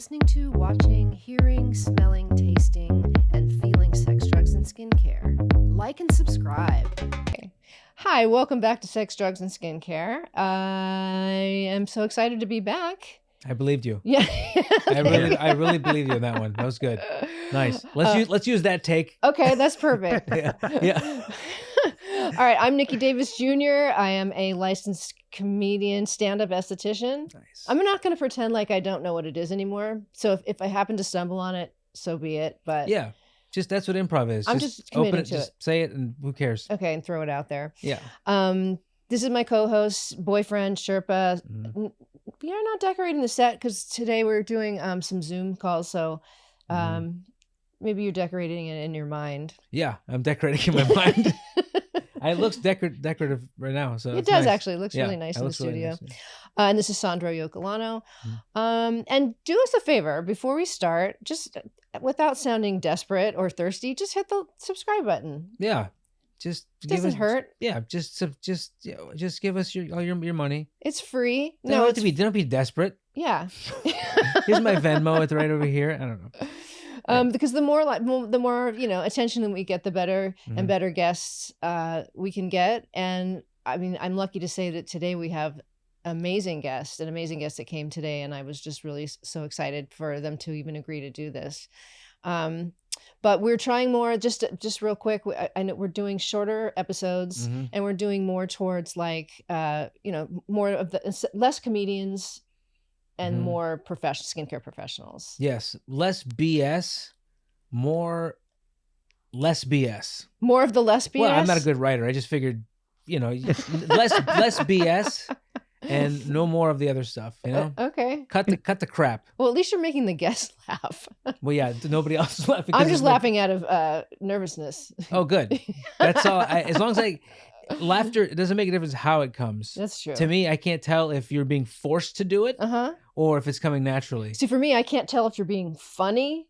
listening to, watching, hearing, smelling, tasting, and feeling sex, drugs, and skincare. Like and subscribe. Okay. Hi, welcome back to Sex, Drugs, and Skincare. I am so excited to be back. I believed you. Yeah. I really believed you in that one. That was good. Nice. Let's use that take. Okay, that's perfect. Yeah. All right, I'm Nikki Davis Jr. I am a licensed comedian, stand-up esthetician. Nice. I'm not going to pretend like I don't know what it is anymore. So if I happen to stumble on it, so be it. But yeah, just that's what improv is. I'm just committed open it, to just it. say it, and who cares? Okay, and throw it out there. Yeah. This is my co-host, boyfriend, Sherpa. We are not decorating the set because today we're doing some Zoom calls. So maybe you're decorating it in your mind. Yeah, I'm decorating in my mind. It looks decorative right now. So it does nice. actually. It looks really nice in the studio. Really nice, And this is Sandro Yocolano. And do us a favor before we start, just without sounding desperate or thirsty, just hit the subscribe button. Yeah. Just it doesn't hurt. Yeah, just give us all your money. It's free. Don't be desperate. Yeah. Here's my Venmo. It's right over here. I don't know. Because the more attention that we get, the better and better guests we can get. And I mean, I'm lucky to say that today we have an amazing guest that came today, and I was just really so excited for them to even agree to do this. But we're trying more. Just real quick, I know we're doing shorter episodes, and we're doing more towards more of the less comedians. And more skincare professionals. Yes, less BS, less BS. More of the less BS? Well, I'm not a good writer. I just figured, less BS and no more of the other stuff, Okay. Cut the crap. Well, at least you're making the guests laugh. Well, yeah, nobody else is laughing. I'm just laughing out of nervousness. Oh, good. That's all. As long as laughter, it doesn't make a difference how it comes. That's true. To me, I can't tell if you're being forced to do it or if it's coming naturally. See, for me, I can't tell if you're being funny.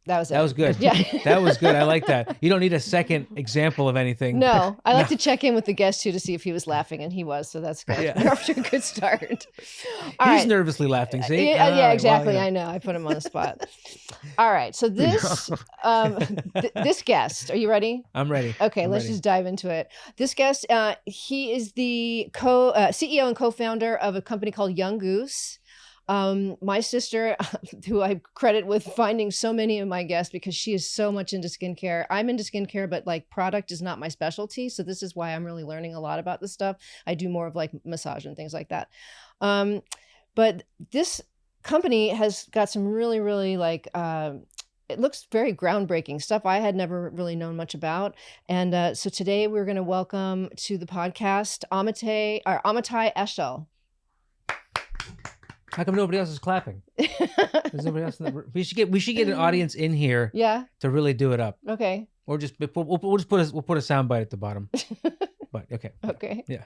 That was it. That was good. Yeah. That was good. I like that. You don't need a second example of anything. No. I like to check in with the guest, too, to see if he was laughing, and he was, so that's good. Yeah. We're off to a good start. He's nervously laughing, see? Yeah, exactly. Well, yeah. I know. I put him on the spot. All right. So this this guest, are you ready? I'm ready. Okay, let's just dive into it. This guest, he is the CEO and co-founder of a company called Young Goose. My sister, who I credit with finding so many of my guests because she is so much into skincare. I'm into skincare, but product is not my specialty. So this is why I'm really learning a lot about this stuff. I do more of massage and things like that. But this company has got some really, really it looks very groundbreaking stuff I had never really known much about. And so today we're going to welcome to the podcast Amitay Eshel. How come nobody else is clapping? There's nobody else in the room. We should get an audience in here. Yeah. To really do it up. Okay. Or we'll put a soundbite at the bottom. But okay. Okay. Yeah.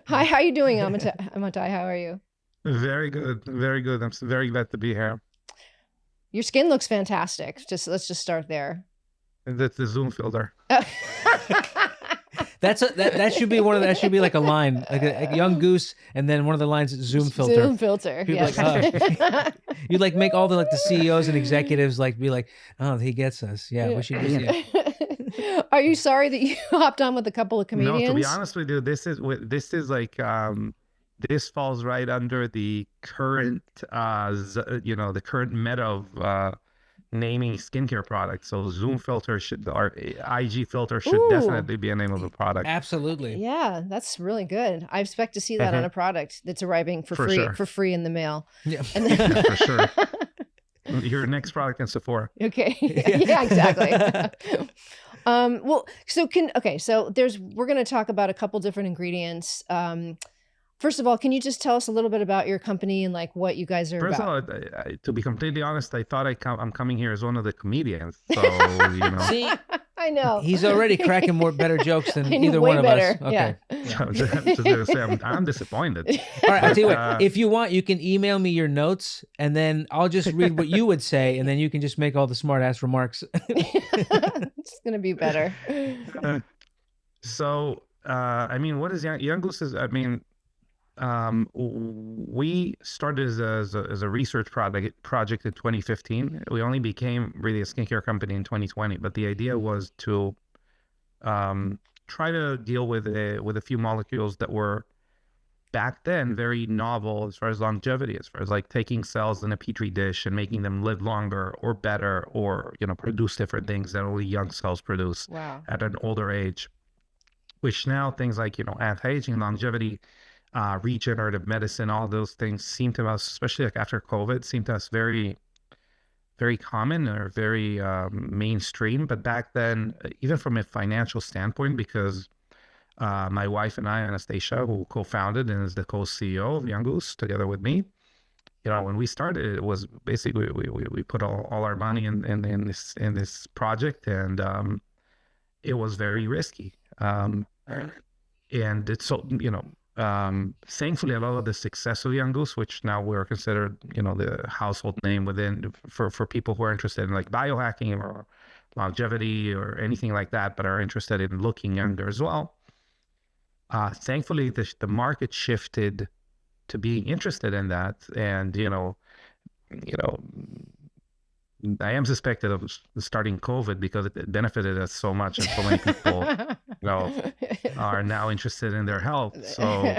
Hi, how are you doing, Amitay? How are you? Very good. Very good. I'm very glad to be here. Your skin looks fantastic. Let's just start there. And that's the Zoom filter. That should be that should be like a line, like a Young Goose, and then one of the lines is Zoom filter. Zoom filter. People you make all the CEOs and executives be like, oh, he gets us. Yeah, we should use it. Are you sorry that you hopped on with a couple of comedians? No, to be honest with you, this is this falls right under the current the current meta of naming skincare products. So Zoom filter or IG filter should definitely be a name of a product. Absolutely. Yeah, that's really good. I expect to see that on a product that's arriving for free in the mail. Yeah, for sure. Your next product in Sephora. Okay. Yeah, exactly. So we're going to talk about a couple different ingredients. First of all, can you just tell us a little bit about your company and what you guys are about? First of all, to be completely honest, I thought I'm coming here as one of the comedians. So, See, I know. He's already cracking better jokes than either way one of better. us. Okay. Yeah. I'm disappointed. All right, I'll tell you what. If you want, you can email me your notes, and then I'll just read what you would say, and then you can just make all the smart-ass remarks. It's going to be better. So, what is Young Goose? we started as a research project in 2015. We only became really a skincare company in 2020, but the idea was to try to deal with a few molecules that were back then very novel as far as longevity, as far as like taking cells in a petri dish and making them live longer or better, or produce different things that only young cells produce Wow. at an older age. Which now things like anti-aging, longevity, regenerative medicine, all those things seem to us, especially like after COVID, seem to us very, very common or very mainstream. But back then, even from a financial standpoint, because my wife and I, Anastasia, who co-founded and is the co-CEO of Young Goose, together with me, when we started, it was basically we put all our money in this project, and it was very risky. And it's so thankfully a lot of the success of Young Goose, which now we're considered the household name within for people who are interested in like biohacking or longevity or anything like that, but are interested in looking younger as well. Thankfully, the market shifted to being interested in that, and I am suspected of starting COVID because it benefited us so much, and so many people, are now interested in their health. So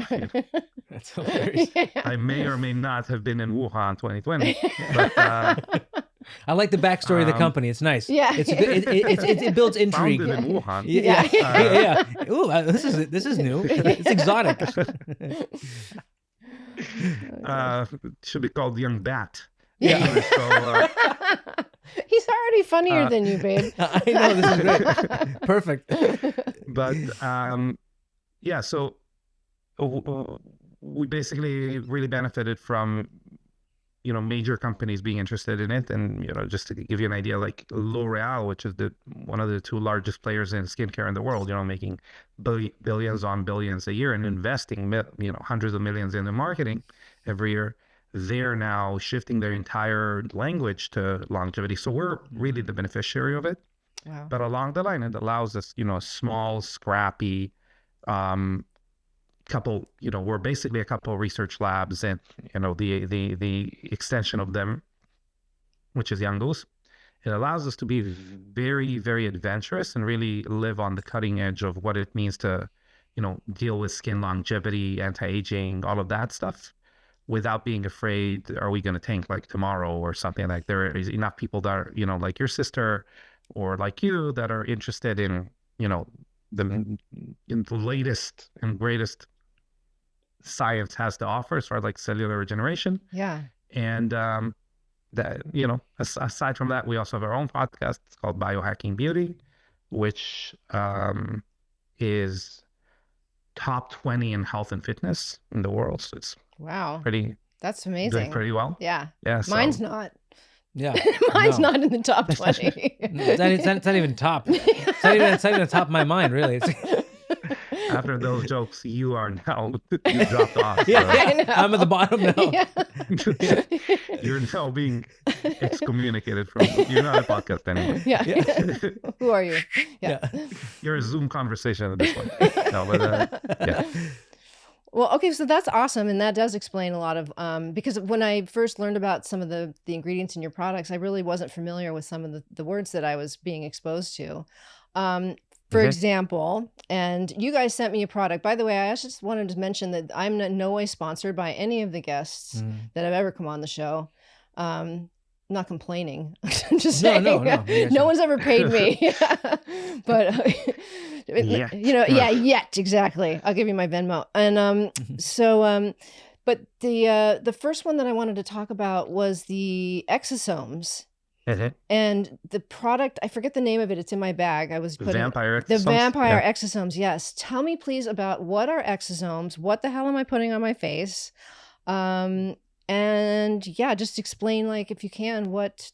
That's hilarious. I may or may not have been in Wuhan 2020, but I like the backstory of the company. It's nice. Yeah. It builds intrigue. founded in Wuhan. Yeah. Ooh, this is new. It's exotic. Should be called Young Bat. Yeah. So, He's already funnier than you, babe. I know, this is great. Perfect. but yeah, so we basically really benefited from major companies being interested in it. And just to give you an idea, like L'Oreal, which is one of the two largest players in skincare in the world, making billions on billions a year and investing hundreds of millions into marketing every year, they're now shifting their entire language to longevity. So we're really the beneficiary of it. Wow. But along the line, it allows us, a small, scrappy couple, we're basically a couple of research labs, and the extension of them, which is Young Goose. It allows us to be very, very adventurous and really live on the cutting edge of what it means to, deal with skin longevity, anti-aging, all of that stuff, without being afraid, are we going to tank like tomorrow or something? Like, there is enough people that are, like your sister or like you, that are interested in, the latest and greatest science has to offer as far as like cellular regeneration. Yeah. And that, aside from that, we also have our own podcast. It's called Biohacking Beauty, which is top 20 in health and fitness in the world. So it's Wow. pretty, That's doing amazing. pretty well. Yeah. Yeah. So, Mine's not. Yeah. Mine's No. not in the top 20. It's not even top. It's not even the top of my mind, really. after those jokes, you are now, you dropped off. Yeah, I know. I'm at the bottom now. Yeah. You're now being excommunicated from, you're not a podcast anymore. Yeah. Who are you? Yeah. You're a Zoom conversation at this point. No, but yeah. Well, okay, so that's awesome, and that does explain a lot of because when I first learned about some of the ingredients in your products, I really wasn't familiar with some of the words that I was being exposed to. For example, and you guys sent me a product. By the way, I just wanted to mention that I'm in no way sponsored by any of the guests that have ever come on the show. Not complaining. I'm just saying. No one's ever paid me. But yet, exactly. I'll give you my Venmo. And but the first one that I wanted to talk about was the Exosomes. And the product, I forget the name of it. It's in my bag. I was putting Vampire Exosomes. The Vampire Exosomes. Yes. Tell me please about what are exosomes? What the hell am I putting on my face? And yeah, just explain, like, if you can, what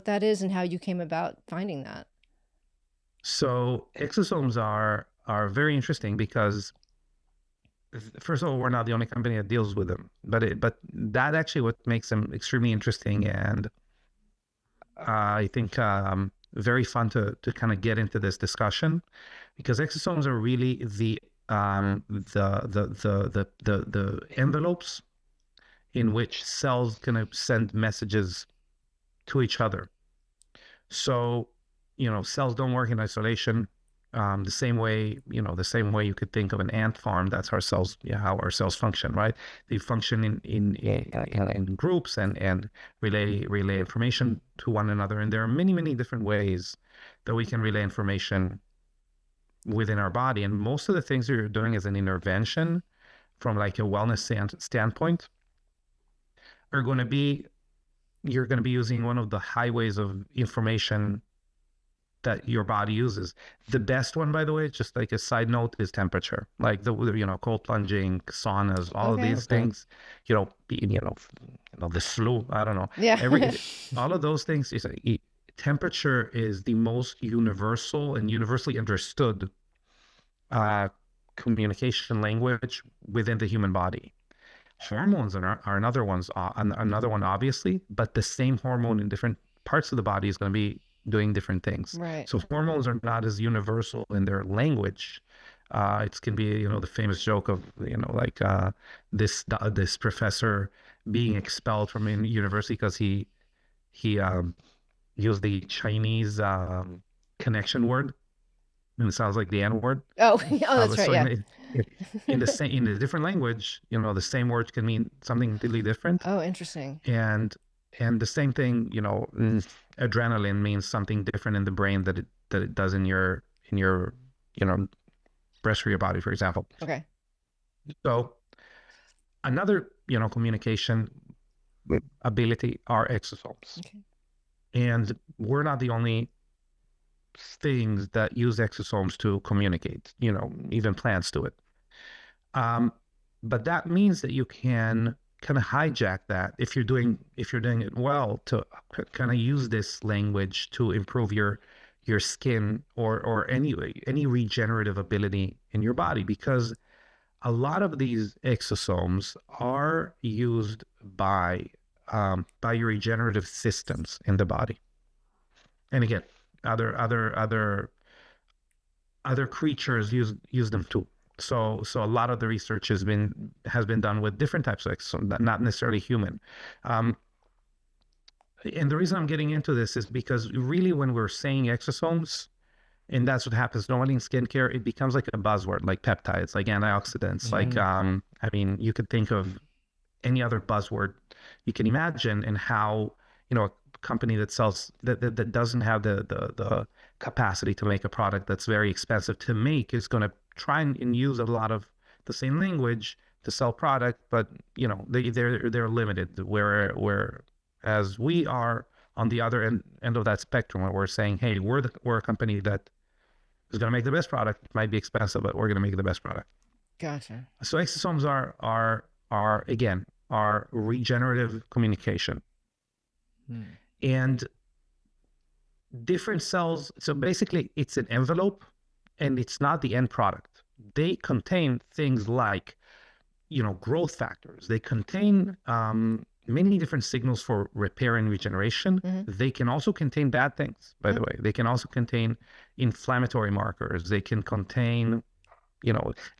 that is and how you came about finding that. So exosomes are very interesting because, first of all, we're not the only company that deals with them, but that actually what makes them extremely interesting, and I think very fun to kind of get into this discussion, because exosomes are really the the envelopes in which cells can send messages to each other. So, cells don't work in isolation. The same way you could think of an ant farm. That's how our cells function, right? They function in groups and relay information to one another. And there are many, many different ways that we can relay information within our body. And most of the things that you're doing as an intervention from like a wellness standpoint are going to be, you're going to be using one of the highways of information that your body uses. The best one, by the way, just like a side note, is temperature. Like cold plunging, saunas, all of these things. The flu. I don't know. Yeah. All of those things is temperature is the most universal and universally understood communication language within the human body. Hormones are another one, obviously, but the same hormone in different parts of the body is going to be doing different things. Right. So hormones are not as universal in their language. It can be, the famous joke of, this professor being expelled from a university because he used the Chinese connection word, and it sounds like the N word. Oh, that's right. Yeah. In a different language, the same word can mean something completely different. Oh, interesting. And the same thing, adrenaline means something different in the brain that it does in your rest of your body, for example. Okay. So another, communication ability are exosomes. Okay. And we're not the only things that use exosomes to communicate, even plants do it. But that means that you can kind of hijack that if you're doing it well, to kind of use this language to improve your skin or any regenerative ability in your body, because a lot of these exosomes are used by your regenerative systems in the body. And again, other creatures use them too. So a lot of the research has been done with different types of exosomes, not necessarily human. And the reason I'm getting into this is because really when we're saying exosomes, and that's what happens normally in skincare, it becomes like a buzzword, like peptides, like antioxidants, like you could think of any other buzzword you can imagine, and how a company that sells that doesn't have the capacity to make a product that's very expensive to make is going to try and use a lot of the same language to sell product, but they're limited. Whereas we are on the other end of that spectrum, where we're saying, hey, we're a company that is going to make the best product. It might be expensive, but we're going to make the best product. Gotcha. So exosomes are again regenerative communication. And different cells, so basically it's an envelope and it's not the end product. They contain things like, growth factors. They contain many different signals for repair and regeneration. They can also contain bad things, by the way. They can also contain inflammatory markers. They can contain,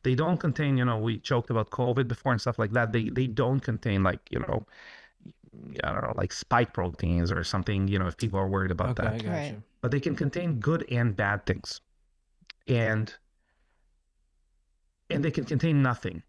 they don't contain, we joked about COVID before and stuff like that. They don't contain like, I don't know, like spike proteins or something, if people are worried about that. Right. But they can contain good and bad things. And they can contain nothing.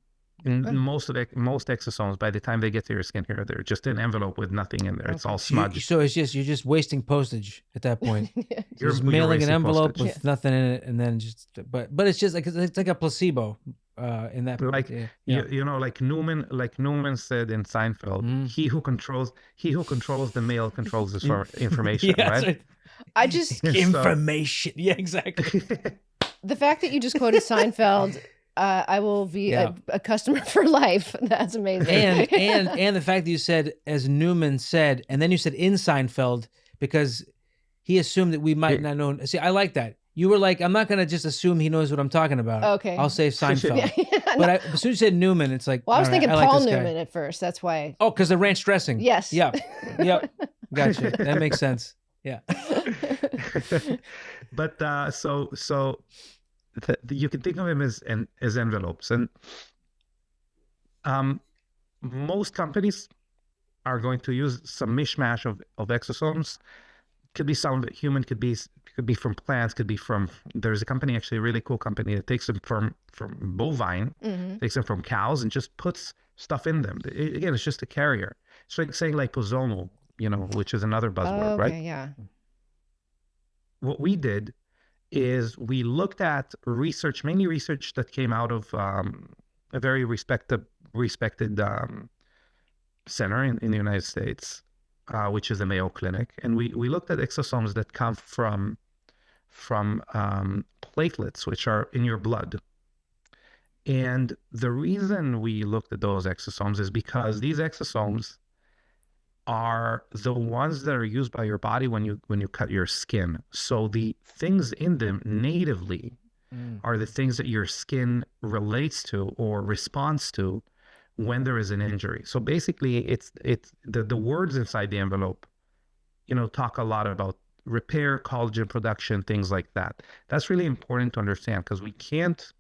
And most exosomes, by the time they get to your skin here, they're just an envelope with nothing in there. It's all smudged. So it's you're just wasting postage at that point. You're just mailing an envelope postage with nothing in it, and then but it's just like it's like a placebo. In that, like like Newman said in Seinfeld, he who controls the mail controls this information, right? I just information. Yeah, exactly. The fact that you just quoted Seinfeld, I will be a customer for life. That's amazing. And the fact that you said, as Newman said, and then you said in Seinfeld, because he assumed that we might not know. See, I like that. You were like, I'm not going to just assume he knows what I'm talking about. Okay. I'll say Seinfeld. But as soon as you said Newman, it's like, well, I was thinking Paul like Newman at first. That's why. Oh, because the ranch dressing. Yes. Yep. Gotcha. That makes sense. Yeah. But so you can think of them as envelopes, and most companies are going to use some mishmash of exosomes. Could be some of it human, could be from plants, could be from, there's a company, actually a really cool company, that takes them from bovine, takes them from cows and just puts stuff in them. Again, it's just a carrier. It's like saying liposomal, which is another buzzword, right? Yeah. What we did is we looked at research, mainly research that came out of a very respected center in the United States, which is the Mayo Clinic, and we looked at exosomes that come from platelets, which are in your blood. And the reason we looked at those exosomes is because these exosomes are the ones that are used by your body when you cut your skin. So the things in them natively are the things that your skin relates to or responds to when there is an injury. So basically, it's the words inside the envelope, talk a lot about repair, collagen production, things like that. That's really important to understand, because we can't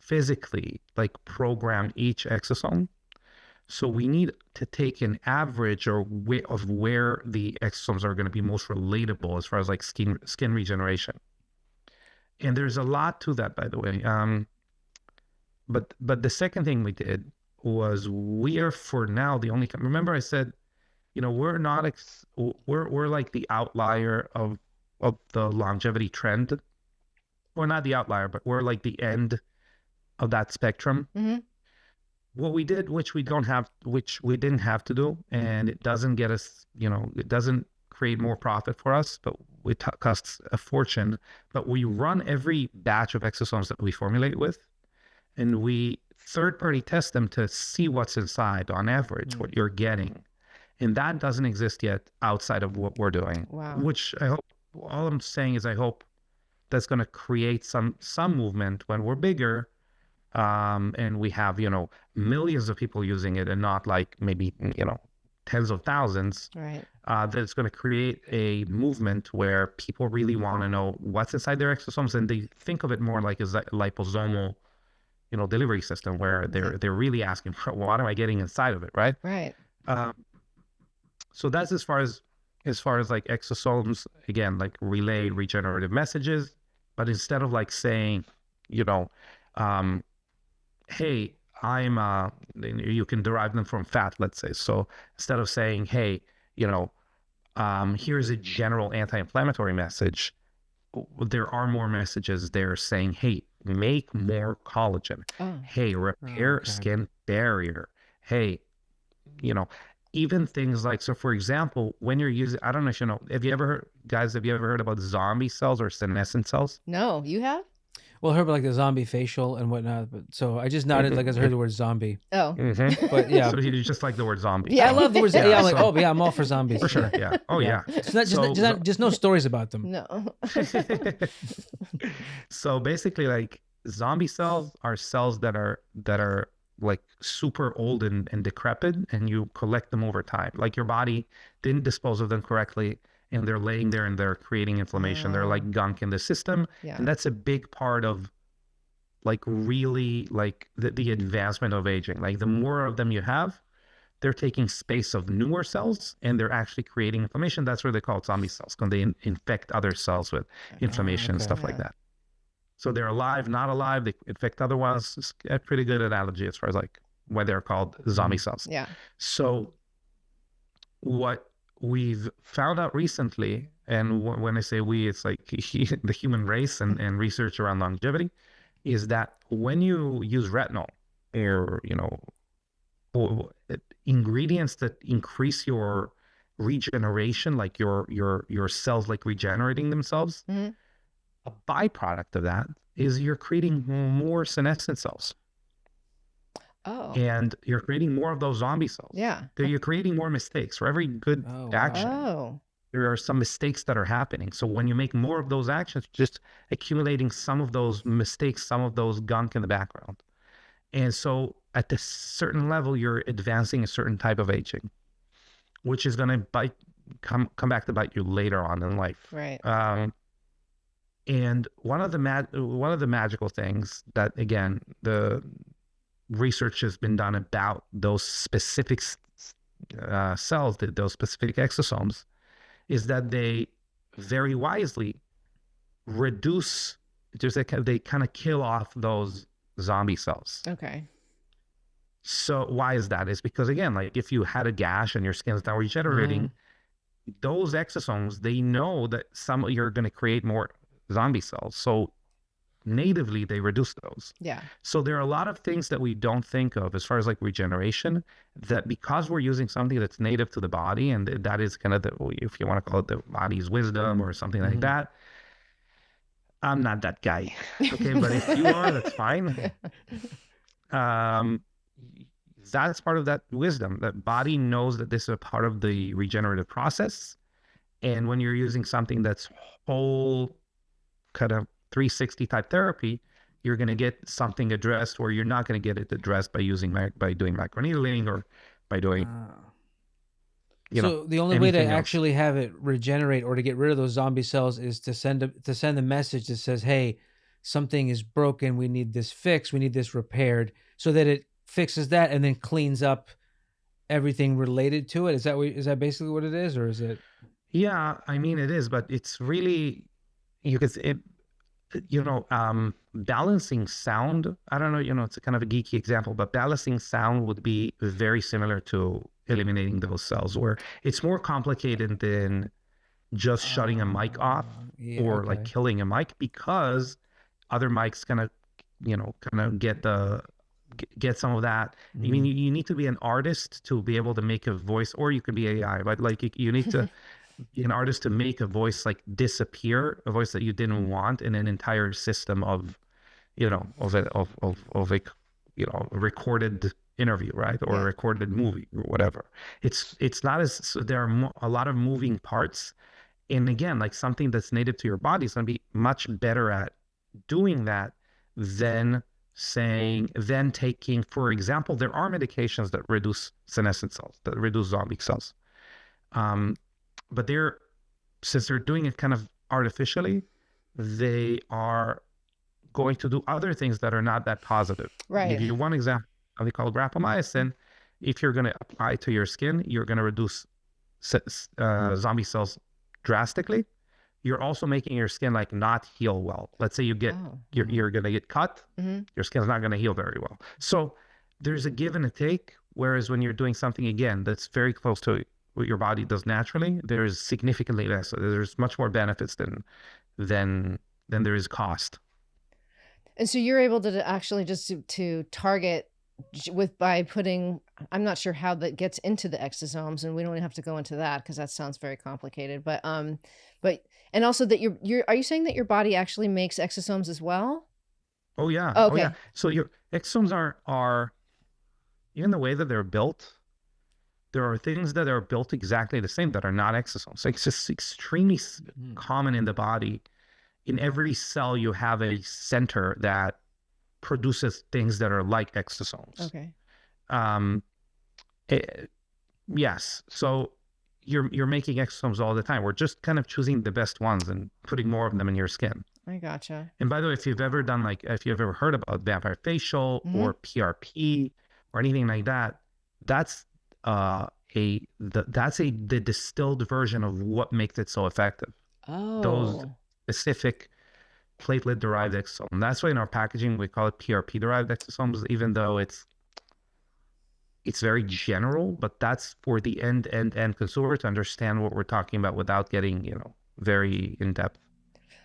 physically program each exosome. So we need to take an average of where the exosomes are going to be most relatable as far as skin regeneration. And there's a lot to that, by the way. But the second thing we did was, we are for now the only, remember I said, we're not, we're like the outlier of the longevity trend. We're not the outlier, but we're like the end of that spectrum. What we did, which we didn't have to do, and it doesn't get us, it doesn't create more profit for us, but it costs a fortune. But we run every batch of exosomes that we formulate with, and we third-party test them to see what's inside on average, what you're getting. And that doesn't exist yet outside of what we're doing. Wow. Which I hope, all I'm saying is I hope that's going to create some movement when we're bigger, and we have, millions of people using it, and not maybe, tens of thousands. Right. That it's going to create a movement where people really want to know what's inside their exosomes, and they think of it more like a liposomal, delivery system, where they're really asking, what am I getting inside of it, right? Right. So that's as far as exosomes, again, relay regenerative messages. But instead of saying, hey, you can derive them from fat, let's say. So instead of saying, hey, here's a general anti-inflammatory message, there are more messages there saying, hey, make more collagen. Hey, repair skin barrier. Hey, even things so for example, when you're using, I don't know if you know, have you ever heard about zombie cells or senescent cells? No, you have? Well, I heard about the zombie facial and whatnot, but so I just nodded as I heard the word zombie. Oh. But yeah. So you just like the word zombie. Yeah, I love the word zombie. Yeah, I'm like, I'm all for zombies. For sure, yeah. Oh, yeah. It's not just no stories about them. No. So basically, zombie cells are cells that are super old and decrepit, and you collect them over time. Your body didn't dispose of them correctly, and they're laying there and they're creating inflammation. They're like gunk in the system. Yeah. And that's a big part of really the advancement of aging. The more of them you have, they're taking space of newer cells, and they're actually creating inflammation. That's where they call it zombie cells, when they infect other cells with inflammation and stuff like that. So they're alive, not alive, they infect other ones. It's a pretty good analogy as far as why they're called zombie cells. Yeah. So what we've found out recently, and when I say we, it's the human race and research around longevity, is that when you use retinol or ingredients that increase your regeneration, your cells regenerating themselves, a byproduct of that is you're creating more senescent cells. Oh. And you're creating more of those zombie cells. Yeah. So you're creating more mistakes. For every good action, there are some mistakes that are happening. So when you make more of those actions, just accumulating some of those mistakes, some of those gunk in the background. And so at a certain level, you're advancing a certain type of aging, which is going to come back to bite you later on in life. Right. And one of the magical things that, again, the research has been done about those specific cells, those specific exosomes, is that they very wisely reduce, they kind of kill off those zombie cells. Okay. So why is that? It's because, again, like if you had a gash and your skin is not regenerating, those exosomes, they know that you're going to create more zombie cells. So natively they reduce those. Yeah. So there are a lot of things that we don't think of as far as like regeneration, that because we're using something that's native to the body, and that is kind of if you want to call it the body's wisdom or something like that. I'm not that guy. Okay. But if you are, that's fine. That's part of that wisdom. That body knows that this is a part of the regenerative process. And when you're using something that's whole kind of 360 type therapy, you're going to get something addressed where you're not going to get it addressed by doing microneedling or by doing, so the only way to anything else. actually have it regenerate or to get rid of those zombie cells is to send a message that says, hey, something is broken. We need this fixed. We need this repaired, so that it fixes that and then cleans up everything related to it. Is that basically what it is, or is it? Yeah, I mean, it is, but it's really, balancing sound. I don't know, it's a kind of a geeky example, but balancing sound would be very similar to eliminating those cells, where it's more complicated than just shutting a mic off or like killing a mic, because other mics kind of get some of that. I mean, you need to be an artist to be able to make a voice, or you could be AI, but like you need to be an artist to make a voice like disappear, a voice that you didn't want in an entire system of a recorded interview, right? Or a recorded movie or whatever. It's not as, so there are a lot of moving parts. And again, like something that's native to your body is going to be much better at doing that than taking, for example, there are medications that reduce senescent cells, that reduce zombie cells. But since they're doing it kind of artificially, they are going to do other things that are not that positive. Right. I'll give you one example. They call it rapamycin. If you're going to apply to your skin, you're going to reduce zombie cells drastically. You're also making your skin like not heal well. Let's say you're going to get cut. Your skin's not going to heal very well. So there's a give and a take. Whereas when you're doing something, again, that's very close to what your body does naturally, there is significantly less. There's much more benefits than there is cost. And so you're able to actually just to target by putting, I'm not sure how that gets into the exosomes, and we don't have to go into that because that sounds very complicated. But and also that are you saying that your body actually makes exosomes as well? Oh yeah. Okay. Oh yeah. So your exosomes are even the way that they're built. There are things that are built exactly the same that are not exosomes. So it's just extremely common in the body. In every cell, you have a center that produces things that are like exosomes. Okay. Yes. So you're making exosomes all the time. We're just kind of choosing the best ones and putting more of them in your skin. I gotcha. And by the way, if you've ever heard about vampire facial or PRP or anything like that, that's the distilled version of what makes it so effective. Those specific platelet derived exosomes. That's why in our packaging we call it PRP derived exosomes, even though it's very general, but that's for the end consumer to understand what we're talking about without getting very in depth.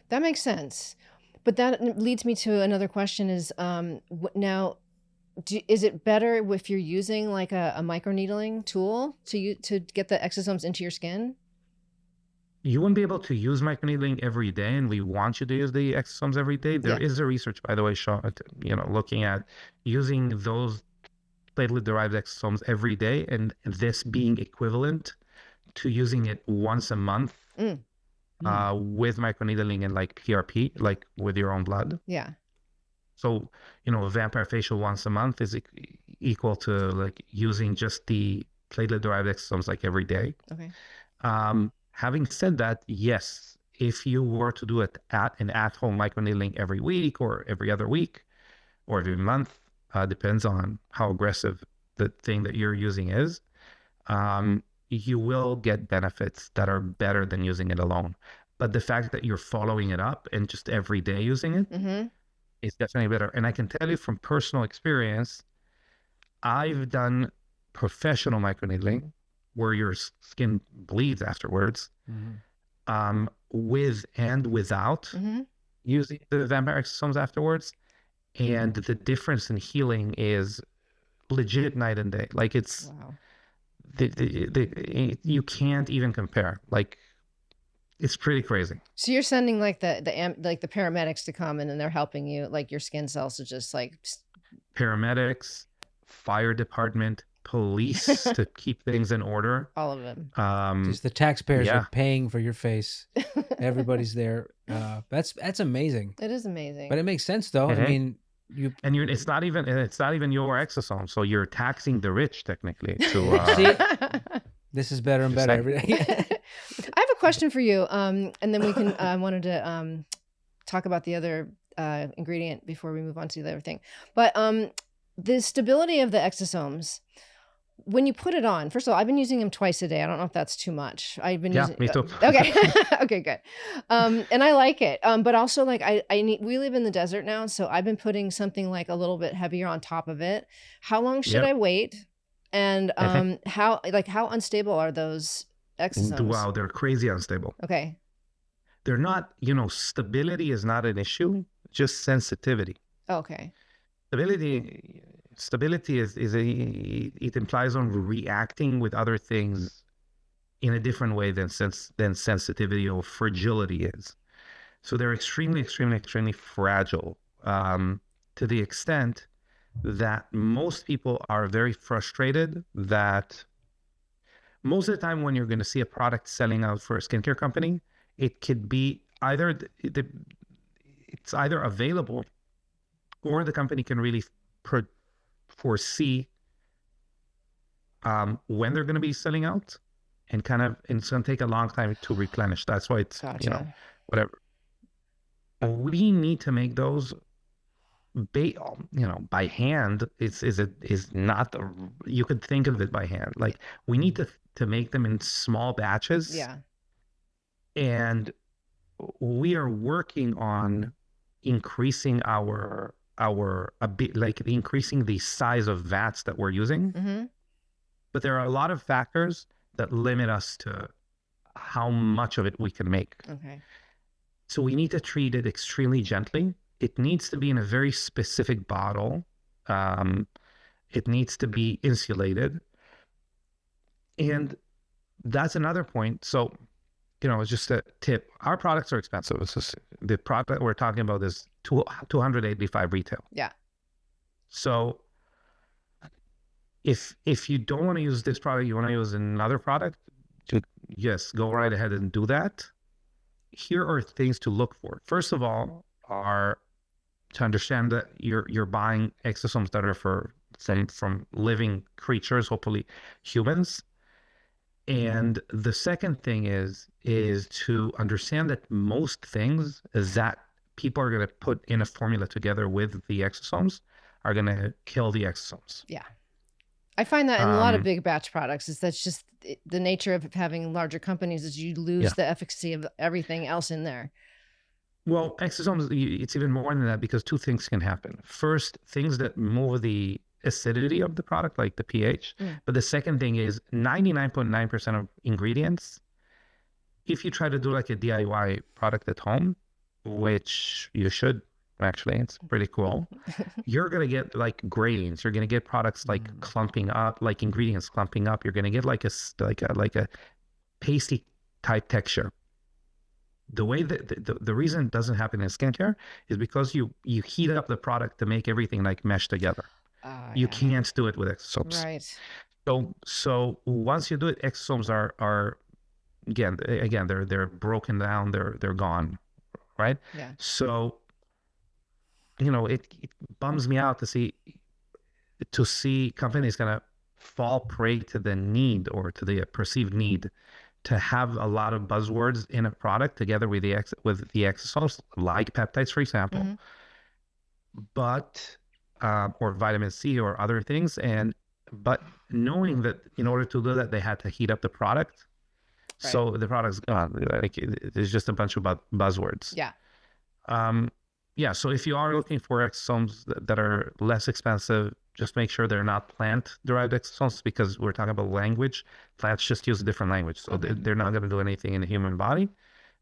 That makes sense. But that leads me to another question: is now, is it better if you're using like a microneedling tool to get the exosomes into your skin? You wouldn't be able to use microneedling every day, and we want you to use the exosomes every day. There is a research, by the way, looking at using those platelet-derived exosomes every day, and this being equivalent to using it once a month with microneedling and like PRP, like with your own blood. Yeah. So, vampire facial once a month is equal to like using just the platelet-derived exosomes like every day. Okay. Having said that, yes, if you were to do it an at-home microneedling every week or every other week or every month, depends on how aggressive the thing that you're using is, you will get benefits that are better than using it alone. But the fact that you're following it up and just every day using it is definitely better. And I can tell you from personal experience, I've done professional microneedling where your skin bleeds afterwards, with and without using the vampire exosomes afterwards. And the difference in healing is legit night and day. Like it's, you can't even compare. Like it's pretty crazy. So you're sending like the paramedics to come and then they're helping you, like your skin cells to just like paramedics, fire department, police to keep things in order. All of them. Just the taxpayers are paying for your face. Everybody's there. That's amazing. It is amazing. But it makes sense though. I mean, it's not even your exosome, so you're taxing the rich technically. To see, this is better and better every day. I have a question for you, and then we can. I wanted to talk about the other ingredient before we move on to the other thing. But the stability of the exosomes, when you put it on, first of all, I've been using them twice a day. I don't know if that's too much. I've been using. Me too. Okay, okay, good. And I like it. But also, like, we live in the desert now, so I've been putting something like a little bit heavier on top of it. How long should I wait? And how unstable are those exosomes? Wow, they're crazy unstable. Okay. They're not, stability is not an issue, just sensitivity. Okay. Stability it implies on reacting with other things in a different way than sensitivity or fragility is. So they're extremely, extremely, extremely fragile, to the extent that most people are very frustrated that most of the time when you're going to see a product selling out for a skincare company, it could be it's either available or the company can really foresee when they're going to be selling out, and it's going to take a long time to replenish. That's why it's, whatever. We need to make those by hand. Is not you could think of it by hand. Like we need to make them in small batches. Yeah. And we are working on increasing increasing the size of vats that we're using. But there are a lot of factors that limit us to how much of it we can make. Okay. So we need to treat it extremely gently. It needs to be in a very specific bottle. It needs to be insulated. And that's another point. So, it's just a tip. Our products are expensive. The product that we're talking about is $285 retail. Yeah. So if you don't want to use this product, you want to use another product, yes, go right ahead and do that. Here are things to look for. First of all, are to understand that you're buying exosomes that are from living creatures, hopefully humans. And the second thing is to understand that most things that people are going to put in a formula together with the exosomes are going to kill the exosomes. Yeah. I find that in a lot of big batch products that's just the nature of having larger companies is you lose the efficacy of everything else in there. Well, exosomes, it's even more than that because two things can happen. First, things that move the acidity of the product, like the pH. But the second thing is 99.9% of ingredients, if you try to do like a DIY product at home, which you should actually, it's pretty cool, you're going to get like grains. You're going to get products like clumping up, like ingredients clumping up. You're going to get like a pasty type texture. The way that the reason it doesn't happen in skincare is because you heat up the product to make everything like mesh together. You can't do it with exosomes. Right. So once you do it, exosomes are again they're broken down, they're gone, right? Yeah. So it bums me out to see companies gonna fall prey to the need or to the perceived need to have a lot of buzzwords in a product together with the exosomes, like peptides, for example, but or vitamin C or other things, but knowing that in order to do that, they had to heat up the product. Right. So the product's gone. Like it's just a bunch of buzzwords. Yeah. Yeah. So if you are looking for exosomes that are less expensive, just make sure they're not plant-derived exosomes, because we're talking about language. Plants just use a different language, so they're not going to do anything in the human body.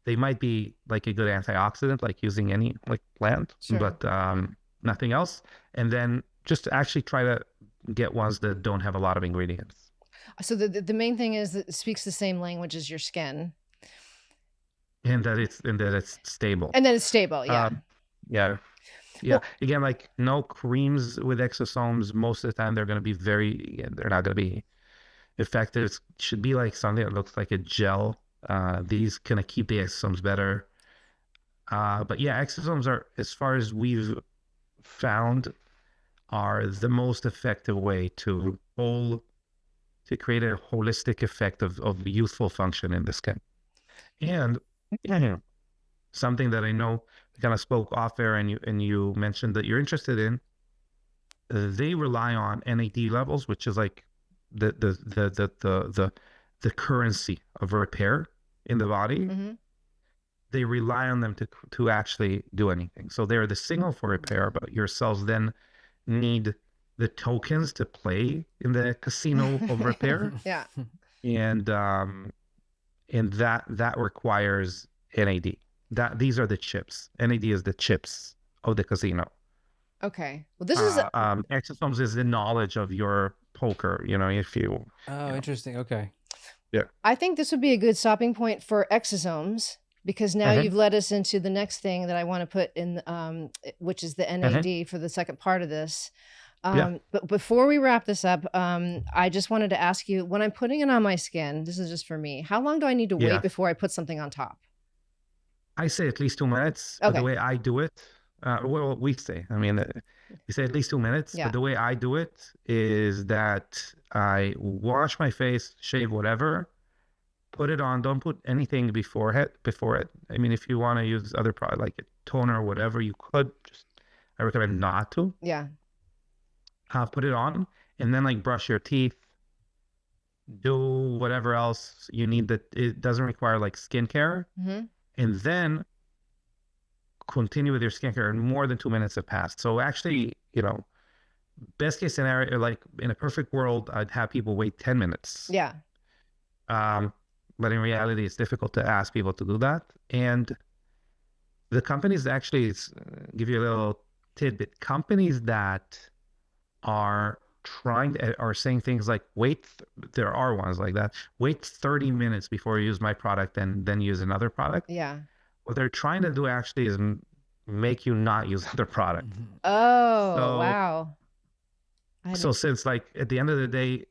They might be like a good antioxidant, like using any like plant, but nothing else. And then just actually try to get ones that don't have a lot of ingredients. So the main thing is that it speaks the same language as your skin, and that it's stable. And then it's stable. Yeah. Yeah. Well, again, like no creams with exosomes. Most of the time, they're going to be they're not going to be effective. It should be like something that looks like a gel. These kind of keep the exosomes better. But yeah, exosomes are, as far as we've found, are the most effective way to create a holistic effect of youthful function in the skin. And something that I know we kind of spoke off air, and you mentioned that you're interested in, they rely on NAD levels, which is like the currency of repair in the body. They rely on them to actually do anything. So they're the signal for repair, but your cells then need the tokens to play in the casino of repair. Yeah. And that requires NAD. These are the chips. NAD is the chips of the casino. Okay. Well, this is exosomes is the knowledge of your poker. If you. Interesting. Okay. Yeah. I think this would be a good stopping point for exosomes, because now you've led us into the next thing that I want to put in, which is the NAD for the second part of this. But before we wrap this up, I just wanted to ask you, when I'm putting it on my skin, this is just for me, how long do I need to wait before I put something on top? I say at least 2 minutes. But the way I do it, we say, you say at least 2 minutes. But the way I do it is that I wash my face, shave whatever, put it on. Don't put anything before it. If you want to use other product like a toner or whatever, you could. I recommend not to. Yeah. Put it on, and then like brush your teeth, do whatever else you need. That it doesn't require like skincare. And then continue with your skincare, and more than 2 minutes have passed. So actually, best case scenario, like in a perfect world, I'd have people wait 10 minutes. Yeah. But in reality, it's difficult to ask people to do that. And the companies actually, give you a little tidbit, companies that are saying things like, there are ones like that, wait 30 minutes before you use my product and then use another product. Yeah. What they're trying to do actually is make you not use other product. Oh, wow. So since like at the end of the day,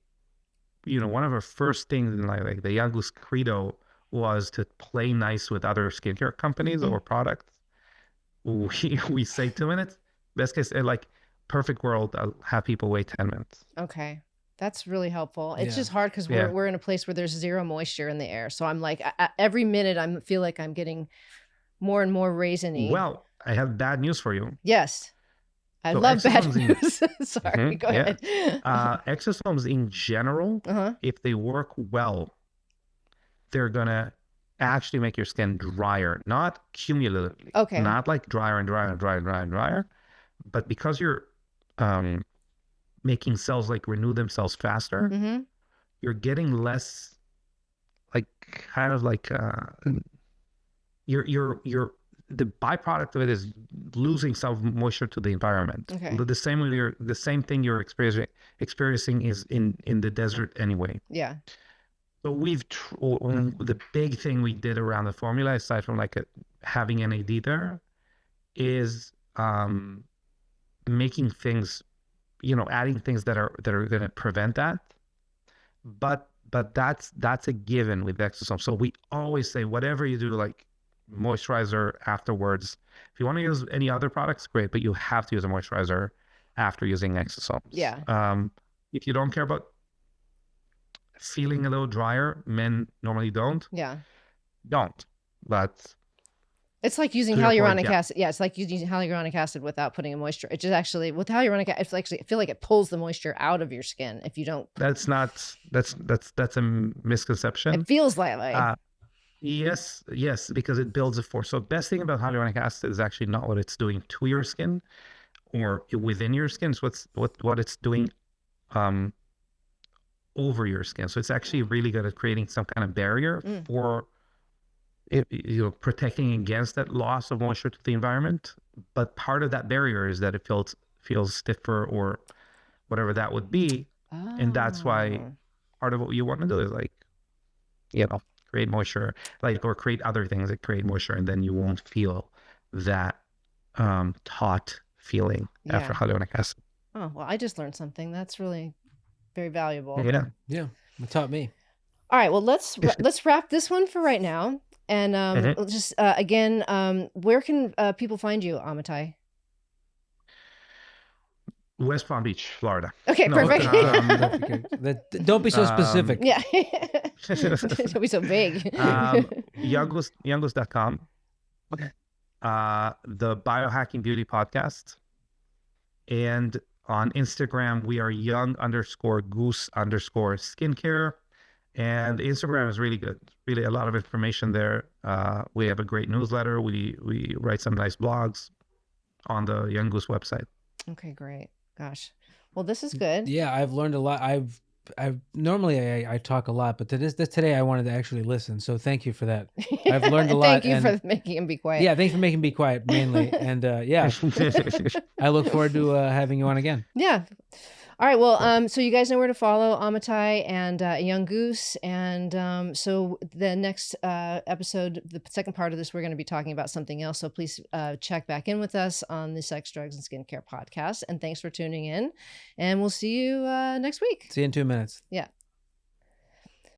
one of our first things in like the Young Goose credo was to play nice with other skincare companies or products. We say 2 minutes. Best case, like perfect world, I'll have people wait 10 minutes. Okay. That's really helpful. It's just hard because we're in a place where there's zero moisture in the air. So I'm like, every minute I feel like I'm getting more and more raisiny. Well, I have bad news for you. Yes. I love bad news. Sorry, go ahead. Exosomes in general, if they work well, they're going to actually make your skin drier, not cumulatively. Okay. Not like drier and drier and drier and drier and drier. But because you're making cells like renew themselves faster, you're getting less, like kind of like you're the byproduct of it is losing some moisture to the environment. Okay. The same thing you're experiencing is in the desert anyway. Yeah. So the big thing we did around the formula, aside from like having NAD there, is making things, adding things that are going to prevent that. But that's a given with exosomes. So we always say, whatever you do, like moisturizer afterwards. If you want to use any other products, great, but you have to use a moisturizer after using exosomes. Yeah. If you don't care about feeling a little drier. Men normally don't. Yeah. But It's like using to your point, hyaluronic yeah. acid. Yeah, it's like using hyaluronic acid without putting a moisture. It just actually with hyaluronic acid, it's actually I feel like it pulls the moisture out of your skin if you don't. That's a misconception. It feels that way. Yes, because it builds a force. So best thing about hyaluronic acid is actually not what it's doing to your skin or within your skin. It's what it's doing over your skin. So it's actually really good at creating some kind of barrier for protecting against that loss of moisture to the environment. But part of that barrier is that it feels stiffer or whatever that would be. And that's why part of what you want to do is like, create moisture, or create other things that create moisture, and then you won't feel that taut feeling after hyaluronic acid. Oh, well, I just learned something. That's really very valuable. Yeah, it taught me. All right, well, let's wrap this one for right now. And just again, where can people find you, Amitay? West Palm Beach, Florida. Okay, perfect. Don't be so specific. Yeah. Don't be so vague. Younggoose.com. The Biohacking Beauty Podcast. And on Instagram, we are young_goose_skincare. And Instagram is really good. Really a lot of information there. We have a great newsletter. We write some nice blogs on the Young Goose website. Okay, great. Gosh. Well, this is good. Yeah, I've learned a lot. I've normally I talk a lot, but today I wanted to actually listen. So thank you for that. I've learned a lot. Thank you for making him be quiet. Yeah, thanks for making me be quiet mainly. And yeah, I look forward to having you on again. Yeah. All right. Well, so you guys know where to follow Amitay and Young Goose. And so the next episode, the second part of this, we're going to be talking about something else. So please check back in with us on the Sex, Drugs, and Skincare podcast. And thanks for tuning in. And we'll see you next week. See you in 2 minutes. Yeah.